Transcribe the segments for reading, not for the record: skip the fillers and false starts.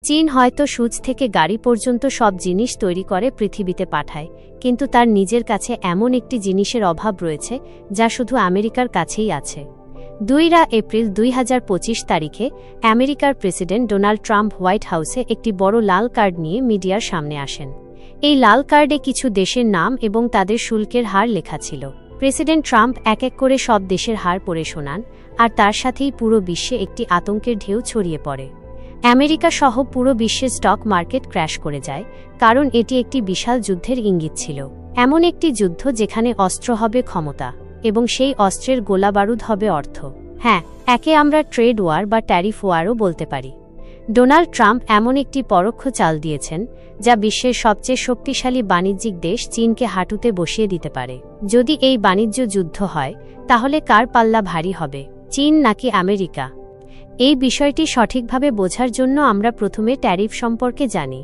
চীন হয়তো সূচ থেকে গাড়ি পর্যন্ত সব জিনিস তৈরি করে পৃথিবীতে পাঠায়, কিন্তু তার নিজের কাছে এমন একটি জিনিসের অভাব রয়েছে যা শুধু আমেরিকার কাছেই আছে। 2 এপ্রিল 2025 তারিখে আমেরিকার প্রেসিডেন্ট ডোনাল্ড ট্রাম্প হোয়াইট হাউসে একটি বড় লাল কার্ড নিয়ে মিডিয়ার সামনে আসেন। এই লাল কার্ডে কিছু দেশের নাম এবং তাদের শুল্কের হার লেখা ছিল। প্রেসিডেন্ট ট্রাম্প এক এক করে সব দেশের হার পড়ে শোনান, আর তার সাথেই পুরো বিশ্বে একটি আতঙ্কের ঢেউ ছড়িয়ে পড়ে। আমেরিকা সহ পুরো বিশ্বের স্টক মার্কেট ক্র্যাশ করে যায়, কারণ এটি একটি বিশাল যুদ্ধের ইঙ্গিত ছিল। এমন একটি যুদ্ধ যেখানে অস্ত্র হবে ক্ষমতা, এবং সেই অস্ত্রের গোলাবারুদ হবে অর্থ। হ্যাঁ, একে আমরা ট্রেড ওয়ার বা ট্যারিফ ওয়ারও বলতে পারি। ডোনাল্ড ট্রাম্প এমন একটি পরোক্ষ চাল দিয়েছেন যা বিশ্বের সবচেয়ে শক্তিশালী বাণিজ্যিক দেশ চীনকে হাঁটুতে বসিয়ে দিতে পারে। যদি এই বাণিজ্য যুদ্ধ হয়, তাহলে কার পাল্লা ভারী হবে, চীন নাকি আমেরিকা? এই বিষয়টি সঠিকভাবে বোঝার জন্য আমরা প্রথমে ট্যারিফ সম্পর্কে জানি।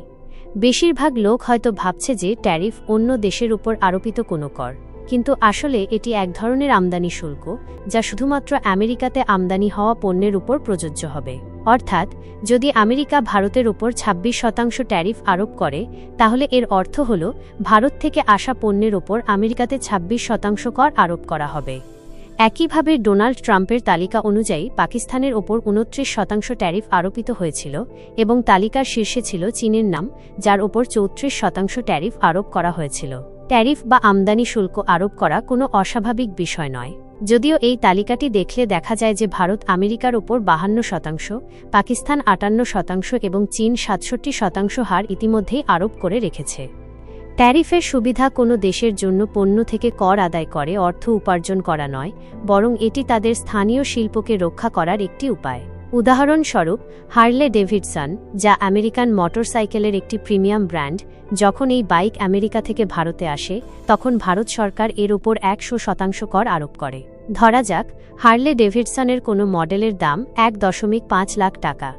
বেশিরভাগ লোক হয়তো ভাবছে যে ট্যারিফ অন্য দেশের উপর আরোপিত কোনো কর, কিন্তু আসলে এটি এক ধরনের আমদানি শুল্ক যা শুধুমাত্র আমেরিকাতে আমদানি হওয়া পণ্যের উপর প্রযোজ্য হবে। অর্থাৎ, যদি আমেরিকা ভারতের উপর 26% ট্যারিফ আরোপ করে, তাহলে এর অর্থ হল ভারত থেকে আসা পণ্যের উপর আমেরিকাতে 26% কর আরোপ করা হবে। একইভাবে ডোনাল্ড ট্রাম্পের তালিকা অনুযায়ী পাকিস্তানের ওপর 29% ট্যারিফ আরোপিত হয়েছিল, এবং তালিকার শীর্ষে ছিল চীনের নাম, যার ওপর 34% ট্যারিফ আরোপ করা হয়েছিল। ট্যারিফ বা আমদানি শুল্ক আরোপ করা কোনো অস্বাভাবিক বিষয় নয়, যদিও এই তালিকাটি দেখলে দেখা যায় যে ভারত আমেরিকার ওপর 52%, পাকিস্তান 58% এবং চীন 67% হার ইতিমধ্যেই আরোপ করে রেখেছে। ট্যারিফের সুবিধা কোনো দেশের জন্য পণ্য থেকে কর আদায় করে অর্থ উপার্জন করা নয়, বরং এটি তাদের স্থানীয় শিল্পকে রক্ষা করার একটি উপায়। উদাহরণস্বরূপ, হার্লে ডেভিডসন, যা আমেরিকান মোটরসাইকেলের একটি প্রিমিয়াম ব্র্যান্ড, যখন এই বাইক আমেরিকা থেকে ভারতে আসে, তখন ভারত সরকার এর উপর 100% কর আরোপ করে। ধরা যাক, হার্লে ডেভিডসনের কোনো মডেলের দাম 1.5 লাখ টাকা,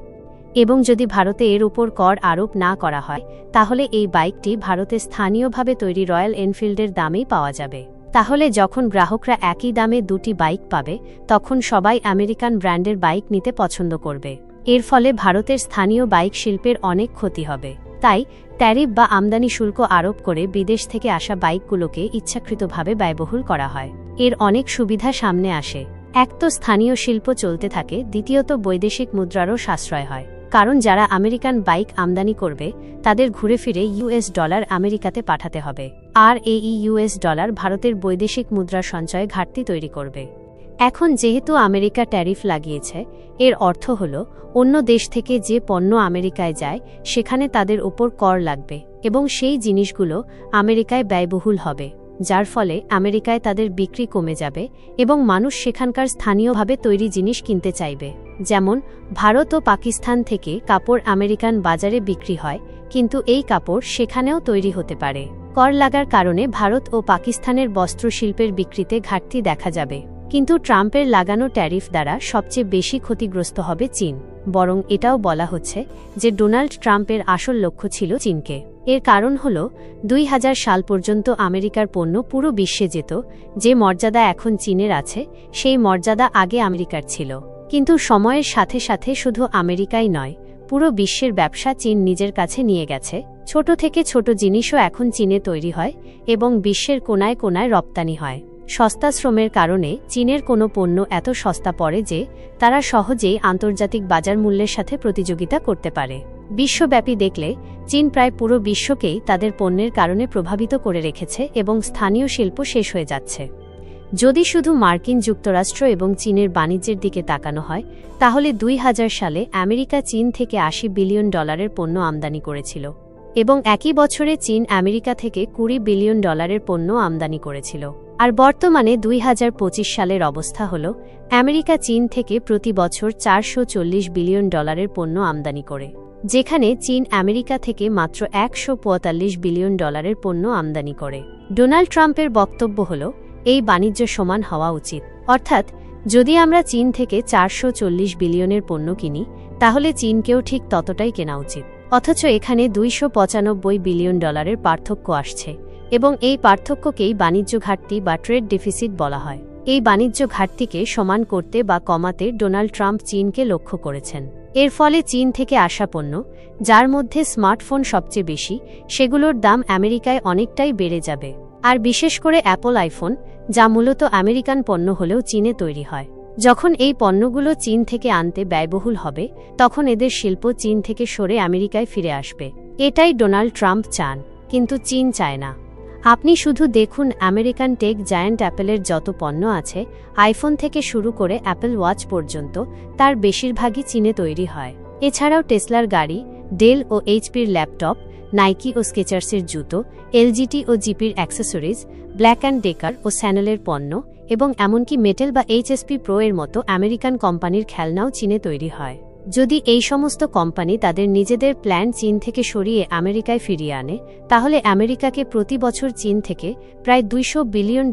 এবং যদি ভারতে এর উপর কর আরোপ না করা হয়, তাহলে এই বাইকটি ভারতে স্থানীয়ভাবে তৈরি রয়্যাল এনফিল্ডের দামেই পাওয়া যাবে। তাহলে যখন গ্রাহকরা একই দামে দুটি বাইক পাবে, তখন সবাই আমেরিকান ব্র্যান্ডের বাইক নিতে পছন্দ করবে। এর ফলে ভারতের স্থানীয় বাইক শিল্পের অনেক ক্ষতি হবে। তাই ট্যারিফ বা আমদানি শুল্ক আরোপ করে বিদেশ থেকে আসা বাইকগুলোকে ইচ্ছাকৃতভাবে ব্যয়বহুল করা হয়। এর অনেক সুবিধা সামনে আসে। এক তো স্থানীয় শিল্প চলতে থাকে, দ্বিতীয়ত বৈদেশিক মুদ্রারও সাশ্রয় হয়, কারণ যারা আমেরিকান বাইক আমদানি করবে তাদের ঘুরে ফিরে ইউএস ডলার আমেরিকাতে পাঠাতে হবে, আর এই ইউএস ডলার ভারতের বৈদেশিক মুদ্রার সঞ্চয়ে ঘাটতি তৈরি করবে। এখন যেহেতু আমেরিকা ট্যারিফ লাগিয়েছে, এর অর্থ হল অন্য দেশ থেকে যে পণ্য আমেরিকায় যায় সেখানে তাদের ওপর কর লাগবে, এবং সেই জিনিসগুলো আমেরিকায় ব্যয়বহুল হবে, যার ফলে আমেরিকায় তাদের বিক্রি কমে যাবে এবং মানুষ সেখানকার স্থানীয়ভাবে তৈরি জিনিস কিনতে চাইবে। যেমন ভারত ও পাকিস্তান থেকে কাপড় আমেরিকান বাজারে বিক্রি হয়, কিন্তু এই কাপড় সেখানেও তৈরি হতে পারে। কর লাগার কারণে ভারত ও পাকিস্তানের বস্ত্রশিল্পের বিক্রিতে ঘাটতি দেখা যাবে। কিন্তু ট্রাম্পের লাগানো ট্যারিফ দ্বারা সবচেয়ে বেশি ক্ষতিগ্রস্ত হবে চীন। বরং এটাও বলা হচ্ছে যে ডোনাল্ড ট্রাম্পের আসল লক্ষ্য ছিল চীনকে। এর কারণ হল 2000 সাল পর্যন্ত আমেরিকার পণ্য পুরো বিশ্বে যেত, যে মর্যাদা এখন চীনের আছে সেই মর্যাদা আগে আমেরিকার ছিল। কিন্তু সময়ের সাথে সাথে শুধু আমেরিকাই নয়, পুরো বিশ্বের ব্যবসা চীন নিজের কাছে নিয়ে গেছে। ছোট থেকে ছোট জিনিসও এখন চীনে তৈরি হয় এবং বিশ্বের কোনায় কোনায় রপ্তানি হয়। সস্তা শ্রমের কারণে চীনের কোনো পণ্য এত সস্তা পড়ে যে তারা সহজেই আন্তর্জাতিক বাজার মূল্যের সাথে প্রতিযোগিতা করতে পারে। বিশ্বব্যাপী দেখলে চীন প্রায় পুরো বিশ্বকেই তাদের পণ্যের কারণে প্রভাবিত করে রেখেছে এবং স্থানীয় শিল্প শেষ হয়ে যাচ্ছে। যদি শুধু মার্কিন যুক্তরাষ্ট্র এবং চীনের বাণিজ্যের দিকে তাকানো হয়, তাহলে 2000 সালে আমেরিকা চীন থেকে $80 বিলিয়ন পণ্য আমদানি করেছিল, এবং একই বছরে চীন আমেরিকা থেকে $20 বিলিয়ন পণ্য আমদানি করেছিল। আর বর্তমানে 2025 সালের অবস্থা হল আমেরিকা চীন থেকে প্রতি বছর $440 বিলিয়ন পণ্য আমদানি করে, যেখানে চীন আমেরিকা থেকে মাত্র $145 বিলিয়ন পণ্য আমদানি করে। ডোনাল্ড ট্রাম্পের বক্তব্য হল এই বাণিজ্য সমান হওয়া উচিত, অর্থাৎ যদি আমরা চীন থেকে 440 বিলিয়নের পণ্য কিনি, তাহলে চীনকেও ঠিক ততটাই কেনা উচিত। অথচ এখানে $295 বিলিয়ন পার্থক্য আসছে, এবং এই পার্থক্যকেই বাণিজ্য ঘাটতি বা ট্রেড ডেফিসিট বলা হয়। এই বাণিজ্য ঘাটতিকে সমান করতে বা কমাতে ডোনাল্ড ট্রাম্প চীনকে লক্ষ্য করেছেন। এর ফলে চীন থেকে আসা পণ্য, যার মধ্যে স্মার্টফোন সবচেয়ে বেশি, সেগুলোর দাম আমেরিকায় অনেকটাই বেড়ে যাবে। আর বিশেষ করে অ্যাপল আইফোন, যা মূলত আমেরিকান পণ্য হলেও চীনে তৈরি হয়। যখন এই পণ্যগুলো চীন থেকে আনতে ব্যয়বহুল হবে, তখন এদের শিল্প চীন থেকে সরে আমেরিকায় ফিরে আসবে। এটাই ডোনাল্ড ট্রাম্প চান, কিন্তু চীন চায় না। আপনি শুধু দেখুন আমেরিকান টেক জায়ান্ট অ্যাপেলের যত পণ্য আছে, আইফোন থেকে শুরু করে অ্যাপল ওয়াচ পর্যন্ত, তার বেশিরভাগই চীনে তৈরি হয়। এছাড়াও টেসলার গাড়ি, ডেল ও এইচপির ল্যাপটপ, নাইকি ও স্কেচার্সের জুতো, এলজিটি ও জিপির অ্যাক্সেসরিজ, ব্ল্যাক অ্যান্ড ডেকার ও স্যানেলের পণ্য এবং এমনকি মেটেল বা এইচএসপি প্রো এর মতো আমেরিকান কোম্পানির খেলনাও চীনে তৈরি হয়। যদি এই সমস্ত কোম্পানি তাদের নিজেদের প্ল্যান চীন থেকে সরিয়ে আমেরিকায় ফিরিয়ে আনে, তাহলে আমেরিকাকে প্রতি বছর চীন থেকে প্রায় $200 বিলিয়ন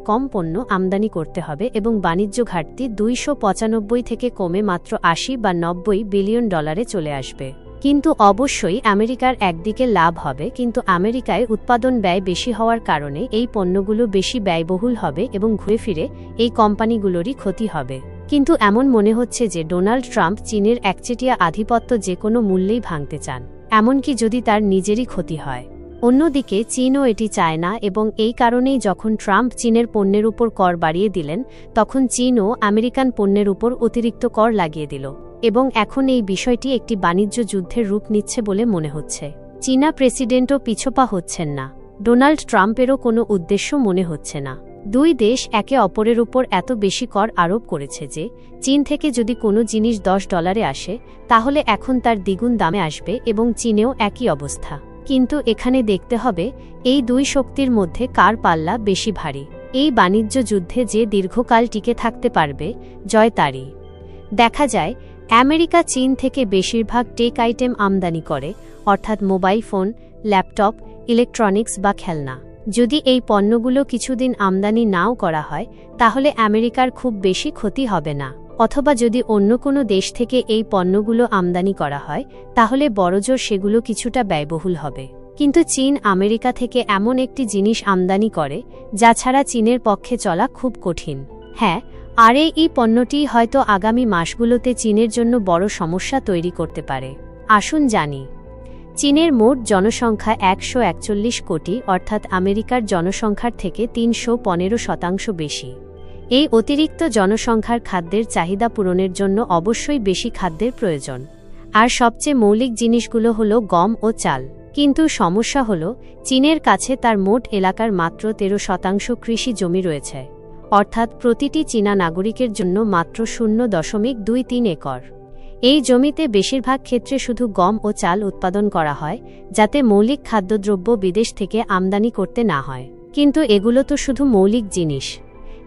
কম পণ্য আমদানি করতে হবে এবং বাণিজ্য ঘাটতি 295 থেকে কমে মাত্র 80 বা 90 বিলিয়ন ডলারে চলে আসবে। কিন্তু অবশ্যই আমেরিকার একদিকে লাভ হবে, কিন্তু আমেরিকায় উৎপাদন ব্যয় বেশি হওয়ার কারণে এই পণ্যগুলো বেশি ব্যয়বহুল হবে এবং ঘুরে ফিরে এই কোম্পানিগুলোরই ক্ষতি হবে। কিন্তু এমন মনে হচ্ছে যে ডোনাল্ড ট্রাম্প চীনের একচেটিয়া আধিপত্য যে কোনো মূল্যেই ভাঙতে চান, এমনকি যদি তার নিজেরই ক্ষতি হয়। অন্যদিকে চীনও এটি চায় না এবং এই কারণেই যখন ট্রাম্প চীনের পণ্যের উপর কর বাড়িয়ে দিলেন, তখন চীনও আমেরিকান পণ্যের উপর অতিরিক্ত কর লাগিয়ে দিল এবং এখন এই বিষয়টি একটি বাণিজ্য যুদ্ধের রূপ নিচ্ছে বলে মনে হচ্ছে। চীনা প্রেসিডেন্টও পিছপা হচ্ছেন না, ডোনাল্ড ট্রাম্পেরও কোনো উদ্দেশ্য মনে হচ্ছে না। দুই দেশ একে অপরের উপর এত বেশি কর আরোপ করেছে যে চীন থেকে যদি কোনো জিনিস $10 আসে, তাহলে এখন তার দ্বিগুণ দামে আসবে এবং চীনেও একই অবস্থা। কিন্তু এখানে দেখতে হবে এই দুই শক্তির মধ্যে কার পাল্লা বেশি ভারী। এই বাণিজ্য যুদ্ধে যে দীর্ঘকাল টিকে থাকতে পারবে, জয় তারই। দেখা যায় আমেরিকা চীন থেকে বেশিরভাগ টেক আইটেম আমদানি করে, অর্থাৎ মোবাইল ফোন, ল্যাপটপ, ইলেকট্রনিক্স বা খেলনা। যদি এই পণ্যগুলো কিছুদিন আমদানি নাও করা হয়, তাহলে আমেরিকার খুব বেশি ক্ষতি হবে না। অথবা যদি অন্য কোনো দেশ থেকে এই পণ্যগুলো আমদানি করা হয়, তাহলে বড়জোর সেগুলো কিছুটা ব্যয়বহুল হবে। কিন্তু চীন আমেরিকা থেকে এমন একটি জিনিস আমদানি করে যা ছাড়া চীনের পক্ষে চলা খুব কঠিন। হ্যাঁ, আর এই পণ্যটি হয়তো আগামী মাসগুলোতে চীনের জন্য বড় সমস্যা তৈরি করতে পারে। আসুন জানি, চীনের মোট জনসংখ্যা 141 কোটি, অর্থাৎ আমেরিকার জনসংখ্যার থেকে 315% বেশি। এই অতিরিক্ত জনসংখ্যার খাদ্যের চাহিদা পূরণের জন্য অবশ্যই বেশি খাদ্যের প্রয়োজন। আর সবচেয়ে মৌলিক জিনিসগুলো হলো গম ও চাল। কিন্তু সমস্যা হলো চীনের কাছে তার মোট এলাকার মাত্র 13% কৃষি জমি রয়েছে, অর্থাৎ প্রতিটি চীনা নাগরিকের জন্য মাত্র 0.23 একর। এই জমিতে বেশিরভাগ ক্ষেত্রে শুধু গম ও চাল উৎপাদন করা হয়, যাতে মৌলিক খাদ্যদ্রব্য বিদেশ থেকে আমদানি করতে না হয়। কিন্তু এগুলো তো শুধু মৌলিক জিনিস।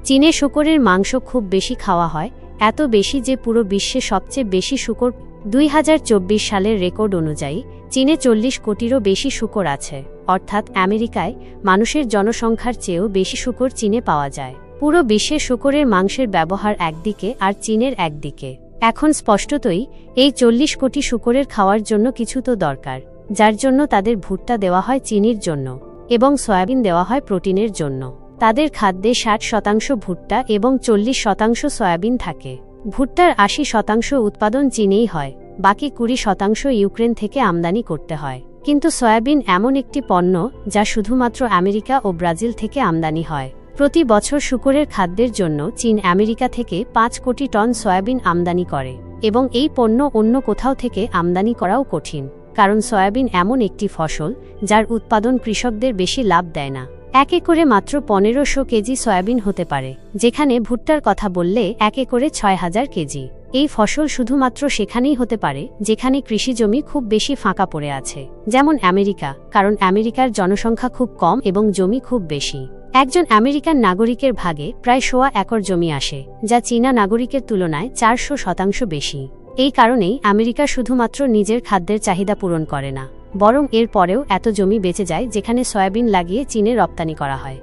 চীনে শূকরের মাংস খুব বেশি খাওয়া হয়, এত বেশি যে পুরো বিশ্বে সবচেয়ে বেশি শূকর। 2024 সালের রেকর্ড অনুযায়ী চীনে 40 কোটিরও বেশি শূকর আছে, অর্থাৎ আমেরিকায় মানুষের জনসংখ্যার চেয়েও বেশি শূকর চীনে পাওয়া যায়। পুরো বিশ্বে শূকরের মাংসের ব্যবহার একদিকে আর চীনের একদিকে। এখন স্পষ্টতই এই 40 কোটি শূকরের খাওয়ার জন্য কিছু তো দরকার, যার জন্য তাদের ভুট্টা দেওয়া হয় চিনির জন্য এবং সয়াবিন দেওয়া হয় প্রোটিনের জন্য। তাদের খাদ্যে 60% ভুট্টা এবং 40% সয়াবিন থাকে। ভুট্টার 80% উৎপাদন চীনেই হয়, বাকি 20% ইউক্রেন থেকে আমদানি করতে হয়। কিন্তু সয়াবিন এমন একটি পণ্য যা শুধুমাত্র আমেরিকা ও ব্রাজিল থেকে আমদানি হয়। প্রতি বছর শূকরের খাদ্যের জন্য চীন আমেরিকা থেকে 5 কোটি টন সয়াবিন আমদানি করে এবং এই পণ্য অন্য কোথাও থেকে আমদানি করাও কঠিন, কারণ সয়াবিন এমন একটি ফসল যার উৎপাদন কৃষকদের বেশি লাভ দেয় না। এক একরে মাত্র 1500 কেজি সয়াবিন হতে পারে, যেখানে ভুট্টার কথা বললে এক একরে 6000 কেজি। এই ফসল শুধুমাত্র সেখানেই হতে পারে যেখানে কৃষিজমি খুব বেশি ফাঁকা পড়ে আছে, যেমন আমেরিকা, কারণ আমেরিকার জনসংখ্যা খুব কম এবং জমি খুব বেশি। একজন আমেরিকান নাগরিকের ভাগে প্রায় 1.25 একর জমি আসে, যা চীনা নাগরিকের তুলনায় 400% বেশি। এই কারণেই আমেরিকা শুধুমাত্র নিজের খাদ্যের চাহিদা পূরণ করে না, বরং এর পরেও এত জমি বেঁচে যায় যেখানে সয়াবিন লাগিয়ে চীনে রপ্তানি করা হয়।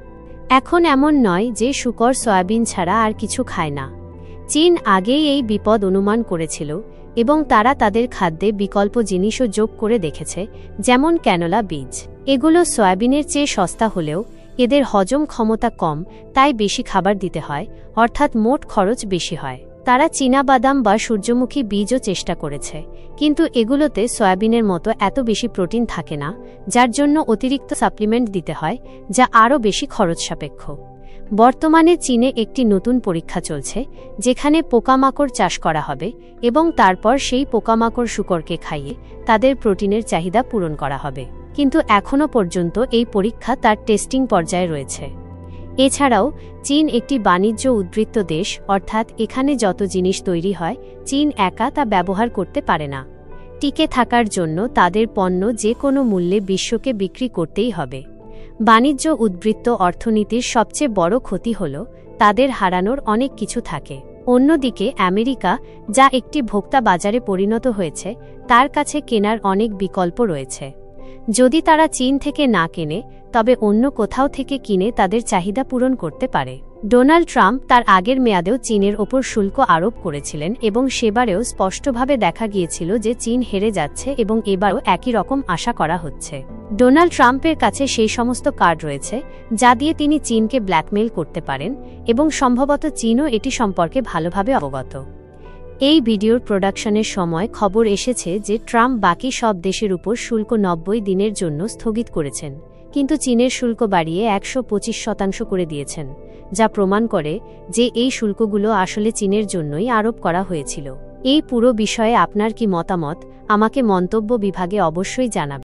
এখন এমন নয় যে শূকর সয়াবিন ছাড়া আর কিছু খায় না। চীন আগেই এই বিপদ অনুমান করেছিল এবং তারা তাদের খাদ্যে বিকল্প জিনিসও যোগ করে দেখেছে, যেমন ক্যানোলা বীজ। এগুলো সয়াবিনের চেয়ে সস্তা হলেও এদের হজম ক্ষমতা কম, তাই বেশি খাবার দিতে হয়, অর্থাৎ মোট খরচ বেশি হয়। তারা চীনাবাদাম বা সূর্যমুখী বীজও চেষ্টা করেছে, কিন্তু এগুলোতে সয়াবিনের মতো এত বেশি প্রোটিন থাকে না, যার জন্য অতিরিক্ত সাপ্লিমেন্ট দিতে হয়, যা আরও বেশি খরচসাপেক্ষ। বর্তমানে চীনে একটি নতুন পরীক্ষা চলছে, যেখানে পোকামাকড় চাষ করা হবে এবং তারপর সেই পোকামাকড় শূকরকে খাইয়ে তাদের প্রোটিনের চাহিদা পূরণ করা হবে। কিন্তু এখনও পর্যন্ত এই পরীক্ষা তার টেস্টিং পর্যায়ে রয়েছে। এছাড়াও চীন একটি বাণিজ্য উদ্বৃত্ত দেশ, অর্থাৎ এখানে যত জিনিস তৈরি হয় চীন একা তা ব্যবহার করতে পারে না। টিকে থাকার জন্য তাদের পণ্য যে কোনো মূল্যে বিশ্বকে বিক্রি করতেই হবে। বাণিজ্য উদ্বৃত্ত অর্থনীতির সবচেয়ে বড় ক্ষতি হল তাদের হারানোর অনেক কিছু থাকে। অন্যদিকে আমেরিকা, যা একটি ভোক্তা বাজারে পরিণত হয়েছে, তার কাছে কেনার অনেক বিকল্প রয়েছে। যদি তারা চীন থেকে না কেনে, তবে অন্য কোথাও থেকে কিনে তাদের চাহিদা পূরণ করতে পারে। ডোনাল্ড ট্রাম্প তার আগের মেয়াদেও চীনের ওপর শুল্ক আরোপ করেছিলেন এবং সেবারেও স্পষ্টভাবে দেখা গিয়েছিল যে চীন হেরে যাচ্ছে এবং এবারও একই রকম আশা করা হচ্ছে। ডোনাল্ড ট্রাম্পের কাছে সেই সমস্ত কার্ড রয়েছে যা দিয়ে তিনি চীনকে ব্ল্যাকমেইল করতে পারেন এবং সম্ভবত চীনও এটি সম্পর্কে ভালোভাবে অবগত। এই ভিডিওর প্রোডাকশনের সময় খবর এসেছে যে ট্রাম্প বাকি সব দেশের উপর শুল্ক 90 দিনের জন্য স্থগিত করেছেন, কিন্তু চীনের শুল্ক বাড়িয়ে 125% করে দিয়েছেন, যা প্রমাণ করে যে এই শুল্কগুলো আসলে চীনের জন্যই আরোপ করা হয়েছিল। এই পুরো বিষয়ে আপনার কি মতামত আমাকে মন্তব্য বিভাগে অবশ্যই জানাবেন।